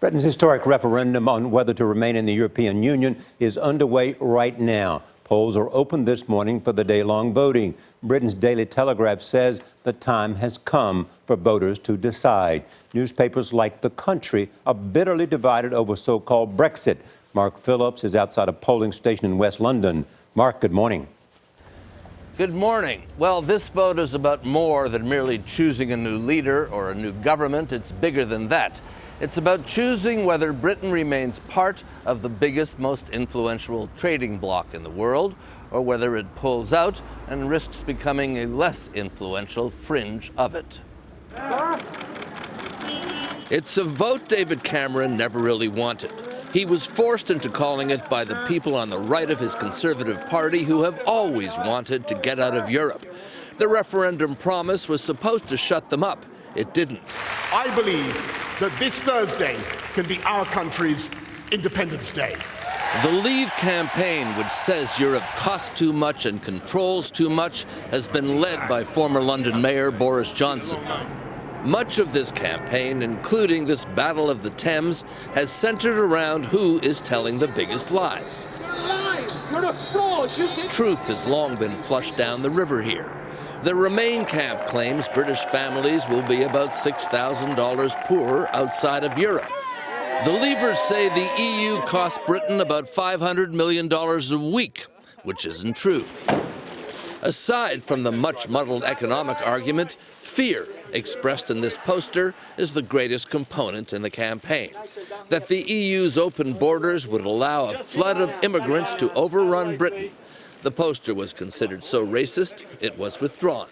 Britain's historic referendum on whether to remain in the European Union is underway right now. Polls are open this morning for the day-long voting. Britain's Daily Telegraph says the time has come for voters to decide. Newspapers like The Country are bitterly divided over so-called Brexit. Mark Phillips is outside a polling station in West London. Mark, good morning. Good morning. Well, this vote is about more than merely choosing a new leader or a new government. It's bigger than that. It's about choosing whether Britain remains part of the biggest, most influential trading bloc in the world, or whether it pulls out and risks becoming a less influential fringe of it. It's a vote David Cameron never really wanted. He was forced into calling it by the people on the right of his Conservative Party who have always wanted to get out of Europe. The referendum promise was supposed to shut them up. It didn't. I believe that this Thursday can be our country's Independence Day. The Leave campaign, which says Europe costs too much and controls too much, has been led by former London Mayor Boris Johnson. Much of this campaign, including this Battle of the Thames, has centered around who is telling the biggest lies. You're lying! You're a fraud! Truth has long been flushed down the river here. The Remain camp claims British families will be about $6,000 poorer outside of Europe. The Leavers say the EU costs Britain about $500 million a week, which isn't true. Aside from the much muddled economic argument, fear, expressed in this poster, is the greatest component in the campaign. That the EU's open borders would allow a flood of immigrants to overrun Britain. The poster was considered so racist, it was withdrawn.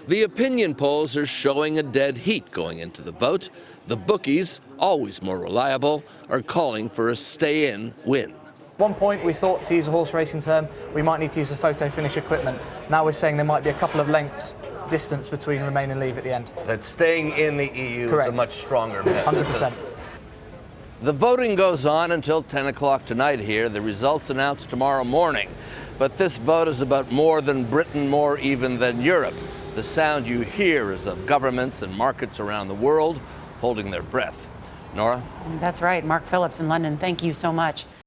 The opinion polls are showing a dead heat going into the vote. The bookies, always more reliable, are calling for a stay-in win. At one point we thought, to use a horse racing term, we might need to use the photo finish equipment. Now we're saying there might be a couple of lengths distance between Remain and Leave at the end. That staying in the EU Correct. is a much stronger bet. 100%. The voting goes on until 10 o'clock tonight here. The results announced tomorrow morning. But this vote is about more than Britain, more even than Europe. The sound you hear is of governments and markets around the world holding their breath. Nora? That's right. Mark Phillips in London, thank you so much.